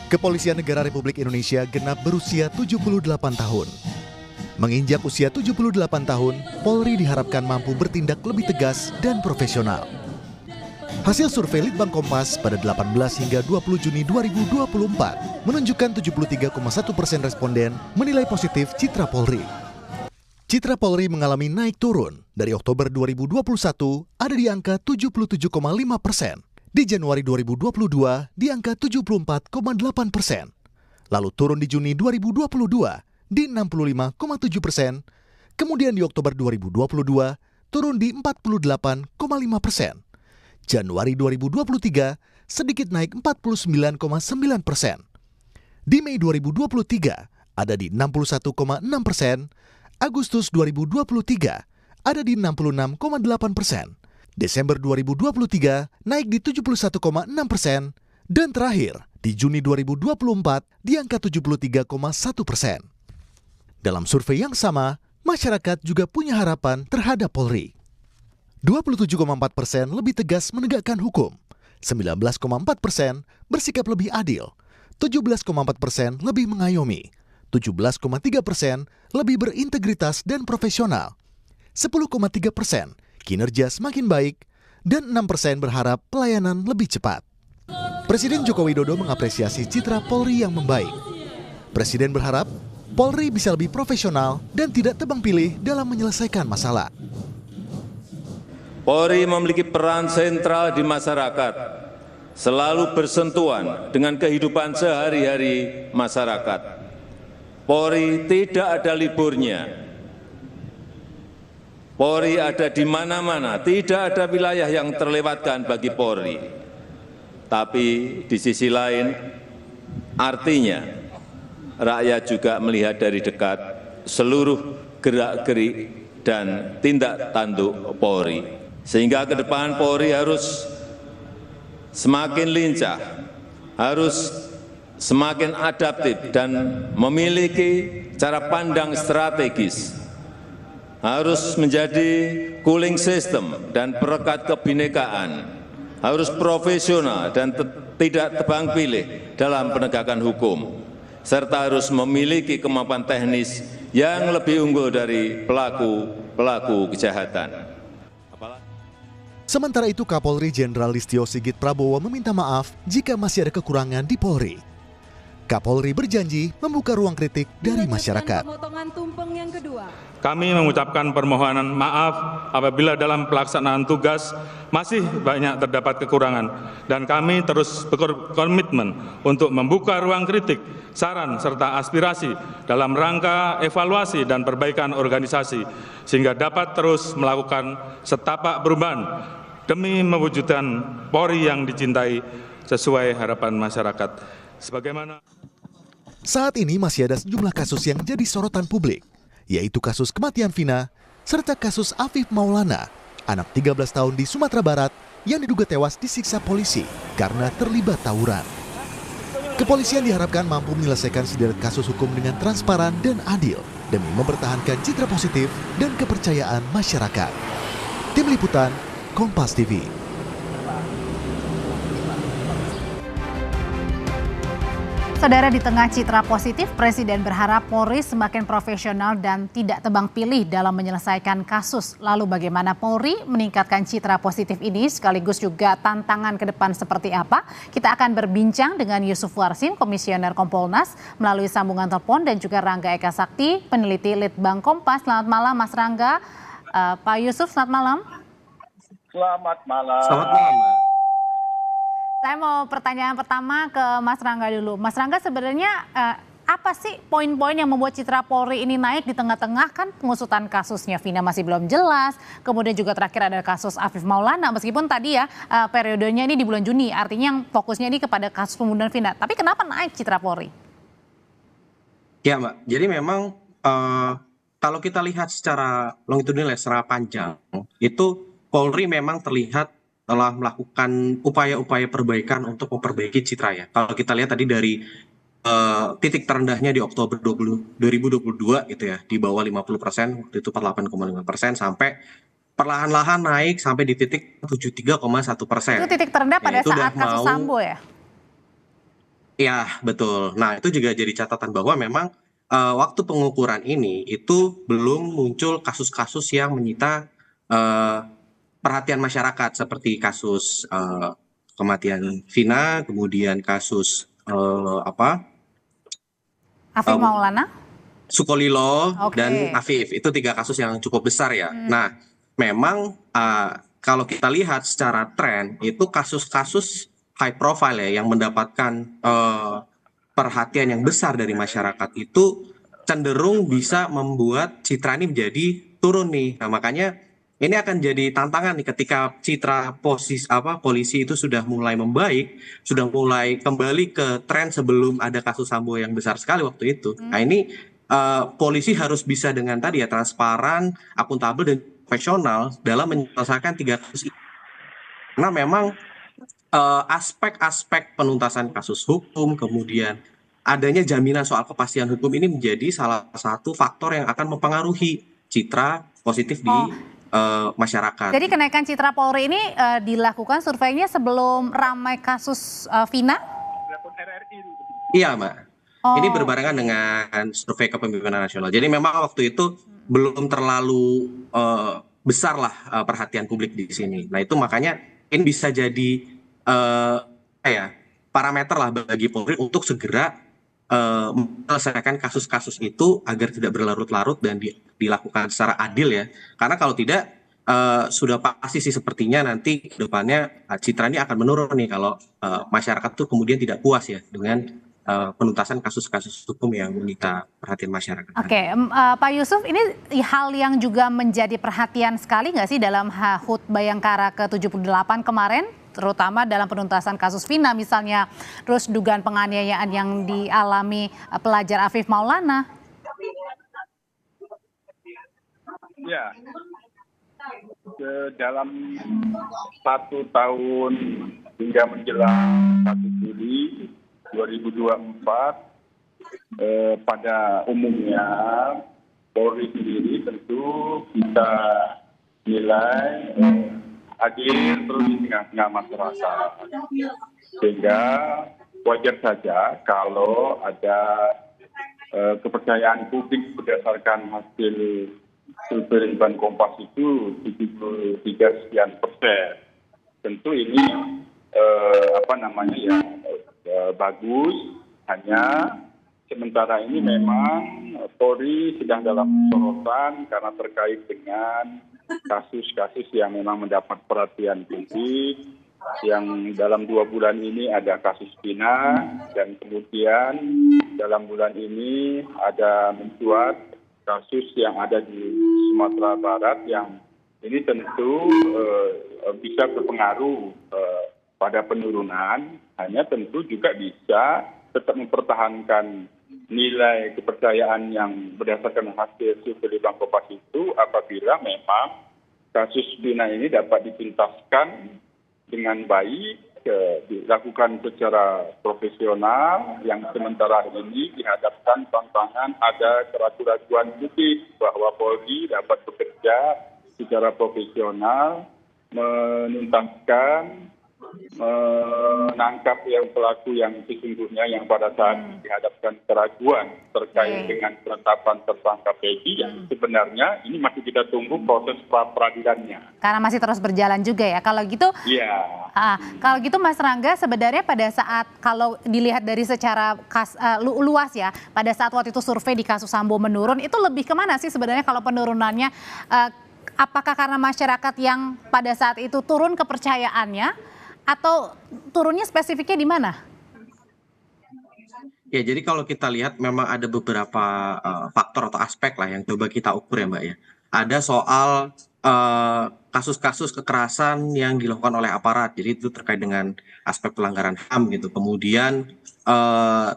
Kepolisian Negara Republik Indonesia genap berusia 78 tahun. Menginjak usia 78 tahun, Polri diharapkan mampu bertindak lebih tegas dan profesional. Hasil survei Litbang Kompas pada 18 hingga 20 Juni 2024 menunjukkan 73,1% responden menilai positif citra Polri. Citra Polri mengalami naik turun dari Oktober 2021 ada di angka 77,5%. Di Januari 2022 di angka 74,8%. Lalu turun di Juni 2022 di 65,7%. Kemudian di Oktober 2022 turun di 48,5%. Januari 2023 sedikit naik 49,9%. Di Mei 2023 ada di 61,6%. Agustus 2023 ada di 66,8%. Desember 2023 naik di 71,6% dan terakhir di Juni 2024 di angka 73,1%. Dalam survei yang sama, masyarakat juga punya harapan terhadap Polri. 27,4% lebih tegas menegakkan hukum, 19,4% bersikap lebih adil, 17,4% lebih mengayomi, 17,3% lebih berintegritas dan profesional, 10,3% kinerja semakin baik, dan 6% berharap pelayanan lebih cepat. Presiden Joko Widodo mengapresiasi citra Polri yang membaik. Presiden berharap Polri bisa lebih profesional dan tidak tebang pilih dalam menyelesaikan masalah. Polri memiliki peran sentral di masyarakat, selalu bersentuhan dengan kehidupan sehari-hari masyarakat. Polri tidak ada liburnya. Polri ada di mana-mana, tidak ada wilayah yang terlewatkan bagi Polri. Tapi di sisi lain, artinya rakyat juga melihat dari dekat seluruh gerak-gerik dan tindak tanduk Polri. Sehingga ke depan Polri harus semakin lincah, harus semakin adaptif dan memiliki cara pandang strategis. Harus menjadi cooling system dan perekat kebinekaan, harus profesional dan tidak tebang pilih dalam penegakan hukum, serta harus memiliki kemampuan teknis yang lebih unggul dari pelaku kejahatan. Sementara itu, Kapolri Jenderal Listio Sigit Prabowo meminta maaf jika masih ada kekurangan di Polri. Kapolri berjanji membuka ruang kritik dari masyarakat. Kami mengucapkan permohonan maaf apabila dalam pelaksanaan tugas masih banyak terdapat kekurangan, dan kami terus berkomitmen untuk membuka ruang kritik, saran, serta aspirasi dalam rangka evaluasi dan perbaikan organisasi, sehingga dapat terus melakukan setapak perubahan demi mewujudkan Polri yang dicintai sesuai harapan masyarakat. Sebagaimana saat ini masih ada sejumlah kasus yang jadi sorotan publik, yaitu kasus kematian Vina, serta kasus Afif Maulana, anak 13 tahun di Sumatera Barat yang diduga tewas disiksa polisi karena terlibat tawuran. Kepolisian diharapkan mampu menyelesaikan sederet kasus hukum dengan transparan dan adil demi mempertahankan citra positif dan kepercayaan masyarakat. Tim Liputan, Kompas TV. Saudara, di tengah citra positif, Presiden berharap Polri semakin profesional dan tidak tebang pilih dalam menyelesaikan kasus. Lalu bagaimana Polri meningkatkan citra positif ini sekaligus juga tantangan ke depan seperti apa? Kita akan berbincang dengan Yusuf Warsim, Komisioner Kompolnas, melalui sambungan telepon, dan juga Rangga Eka Sakti, peneliti Litbang Kompas. Selamat malam Mas Rangga. Pak Yusuf, selamat malam. Selamat malam. Selamat malam, Mbak. Saya mau pertanyaan pertama ke Mas Rangga dulu. Mas Rangga, sebenarnya apa sih poin-poin yang membuat citra Polri ini naik di tengah-tengah kan pengusutan kasusnya Vina masih belum jelas, kemudian juga terakhir ada kasus Afif Maulana, meskipun tadi ya periodenya ini di bulan Juni, artinya yang fokusnya ini kepada kasus pembunuhan Vina. Tapi kenapa naik citra Polri? Ya Mbak, jadi memang kalau kita lihat secara longitudinal, secara panjang, itu Polri memang terlihat telah melakukan upaya-upaya perbaikan untuk memperbaiki citra ya. Kalau kita lihat tadi dari titik terendahnya di Oktober 2022 gitu ya, di bawah 50%, waktu itu 48,5%, sampai perlahan-lahan naik sampai di titik 73,1%. Itu titik terendah pada saat kasus Sambo ya? Ya, betul. Nah, itu juga jadi catatan bahwa memang waktu pengukuran ini itu belum muncul kasus-kasus yang menyita eh, perhatian masyarakat seperti kasus kematian Vina, kemudian kasus Afif eh, Maulana? Sukolilo dan Oke. Afif. Itu tiga kasus yang cukup besar ya. Nah, memang kalau kita lihat secara tren itu kasus-kasus high profile ya yang mendapatkan perhatian yang besar dari masyarakat itu cenderung bisa membuat citra ini menjadi turun nih. Nah, makanya ini akan jadi tantangan nih ketika citra polisi itu sudah mulai membaik, sudah mulai kembali ke tren sebelum ada kasus Sambo yang besar sekali waktu itu. Nah, ini polisi harus bisa dengan tadi ya transparan, akuntabel dan profesional dalam menyelesaikan tiga kasus ini. Karena memang aspek-aspek penuntasan kasus hukum, kemudian adanya jaminan soal kepastian hukum ini menjadi salah satu faktor yang akan mempengaruhi citra positif di Oh, masyarakat. jadi kenaikan citra Polri ini dilakukan surveinya sebelum ramai kasus Vina? Iya, Mbak. Ini Oh, berbarengan dengan survei kepemimpinan nasional. Jadi memang waktu itu belum terlalu besar lah perhatian publik di sini. Nah itu makanya ini bisa jadi parameter lah bagi Polri untuk segera menyelesaikan kasus-kasus itu agar tidak berlarut-larut dan dilakukan secara adil ya. Karena kalau tidak sudah pasti sih sepertinya nanti ke depannya citra ini akan menurun nih kalau masyarakat tuh kemudian tidak puas ya dengan penuntasan kasus-kasus hukum yang menyita perhatian masyarakat. oke. Pak Yusuf, ini hal yang juga menjadi perhatian sekali nggak sih dalam HUT Bayangkara ke-78 kemarin, terutama dalam penuntasan kasus Vina misalnya, terus dugaan penganiayaan yang dialami pelajar Afif Maulana? Ya, dalam 1 tahun hingga menjelang 1 Juli 2024, pada umumnya Polri sendiri tentu kita nilai adil terus di tengah-tengah masyarakat. Sehingga wajar saja kalau ada kepercayaan publik berdasarkan hasil survei Litbang Kompas itu 73% Tentu ini bagus, hanya sementara ini memang Polri sedang dalam sorotan karena terkait dengan kasus-kasus yang memang mendapat perhatian publik, yang dalam 2 bulan ini ada kasus Vina, dan kemudian dalam bulan ini ada mencuat kasus yang ada di Sumatera Barat yang ini tentu bisa berpengaruh pada penurunan, hanya tentu juga bisa tetap mempertahankan nilai kepercayaan yang berdasarkan hasil survei Litbang Kompas itu apabila memang kasus Vina ini dapat dituntaskan dengan baik, dilakukan secara profesional, yang sementara ini dihadapkan tantangan ada keraguan-keraguan publik bahwa Polri dapat bekerja secara profesional, menuntaskan, menangkap yang pelaku yang sesungguhnya yang pada saat dihadapkan keraguan terkait dengan penetapan tersangka Peggy yang sebenarnya ini masih kita tunggu proses pra-peradilannya. Karena masih terus berjalan juga ya. Kalau gitu, kalau gitu Mas Rangga, sebenarnya pada saat kalau dilihat dari secara luas ya, pada saat waktu itu survei di kasus Sambo menurun, itu lebih kemana sih sebenarnya kalau penurunannya? Apakah karena masyarakat yang pada saat itu turun kepercayaannya, atau turunnya spesifiknya di mana? Ya, jadi kalau kita lihat memang ada beberapa faktor atau aspek lah yang coba kita ukur ya Mbak ya. Ada soal kasus-kasus kekerasan yang dilakukan oleh aparat, jadi itu terkait dengan aspek pelanggaran HAM gitu. Kemudian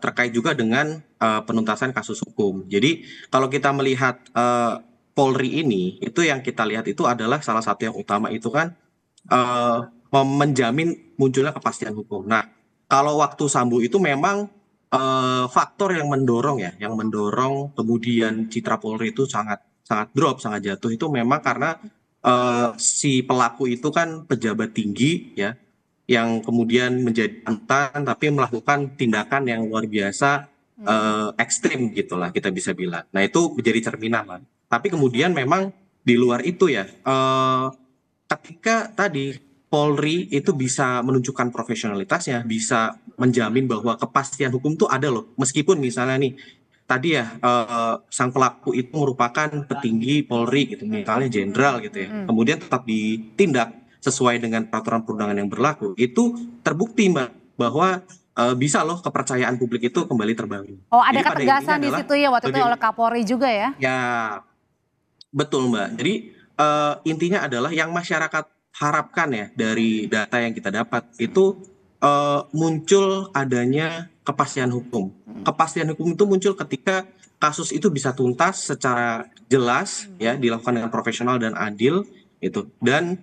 terkait juga dengan penuntasan kasus hukum. Jadi kalau kita melihat Polri ini, itu yang kita lihat itu adalah salah satu yang utama itu kan menjamin munculnya kepastian hukum. Nah, kalau waktu Sambo itu memang faktor yang mendorong ya, yang mendorong kemudian citra Polri itu sangat drop, sangat jatuh itu memang karena si pelaku itu kan pejabat tinggi ya, yang kemudian menjadi mantan tapi melakukan tindakan yang luar biasa ekstrim gitulah kita bisa bilang. Nah itu menjadi cerminan lah. Tapi kemudian memang di luar itu ya, ketika tadi Polri itu bisa menunjukkan profesionalitasnya, bisa menjamin bahwa kepastian hukum itu ada loh. Meskipun misalnya nih tadi ya sang pelaku itu merupakan petinggi Polri gitu, misalnya jenderal gitu ya. Kemudian tetap ditindak sesuai dengan peraturan perundangan yang berlaku. Itu terbukti Mbak bahwa bisa loh kepercayaan publik itu kembali terbangun. Oh, ada Jadi pada ketegasan intinya di adalah situ ya waktu itu oleh Kapolri juga ya? ya betul Mbak. Jadi intinya adalah yang masyarakat harapkan ya dari data yang kita dapat itu muncul adanya kepastian hukum. Kepastian hukum itu muncul ketika kasus itu bisa tuntas secara jelas ya, dilakukan dengan profesional dan adil itu, dan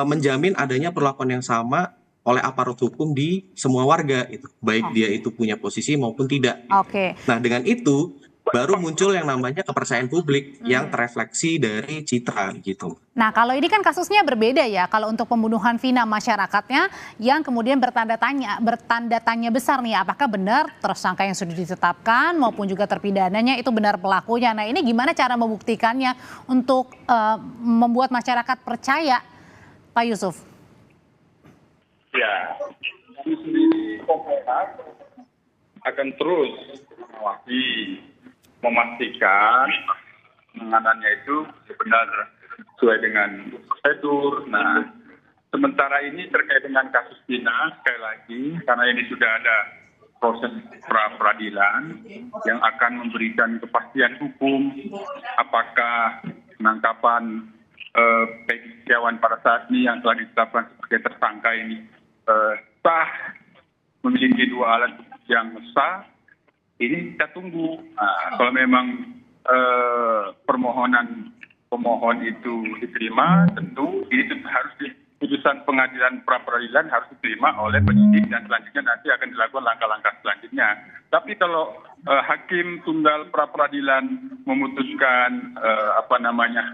menjamin adanya perlakuan yang sama oleh aparat hukum di semua warga itu, baik dia itu punya posisi maupun tidak. Oke. Nah, dengan itu baru muncul yang namanya kepercayaan publik yang terefleksi dari citra gitu. Nah, kalau ini kan kasusnya berbeda ya. Kalau untuk pembunuhan vina masyarakatnya yang kemudian bertanda tanya besar nih, apakah benar tersangka yang sudah ditetapkan maupun juga terpidananya itu benar pelakunya. Nah, ini gimana cara membuktikannya untuk membuat masyarakat percaya, Pak Yusuf? Ya, kami sendiri Kompolnas akan terus mengawasi, memastikan penanganannya itu benar sesuai dengan prosedur. Nah, sementara ini terkait dengan kasus Vina, sekali lagi, karena ini sudah ada proses pra-peradilan yang akan memberikan kepastian hukum, apakah penangkapan Peggy Setiawan pada saat ini yang telah ditetapkan sebagai tersangka ini sah, memiliki 2 alat yang sah. Ini kita tunggu. Nah, kalau memang permohonan pemohon itu diterima, tentu ini harus putusan pengadilan pra-peradilan harus diterima oleh penyidik dan selanjutnya nanti akan dilakukan langkah-langkah selanjutnya. Tapi kalau hakim tunggal pra-peradilan memutuskan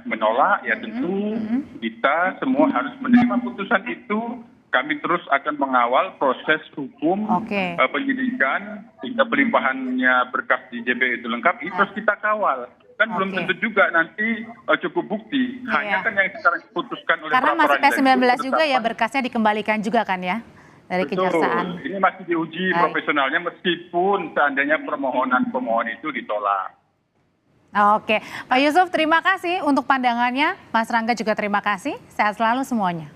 menolak, ya tentu kita semua harus menerima putusan itu. Kami terus akan mengawal proses hukum penyidikan hingga pelimpahannya berkas di JP itu lengkap. Itu terus kita kawal. Kan belum tentu juga nanti cukup bukti. Hanya kan yang sekarang diputuskan oleh karena masih pra-peradilan P19 juga ya, berkasnya dikembalikan juga kan ya dari kejaksaan. Ini masih diuji profesionalnya meskipun seandainya permohonan pemohon itu ditolak. Oke, Pak Yusuf terima kasih untuk pandangannya. Mas Rangga juga terima kasih. Sehat selalu semuanya.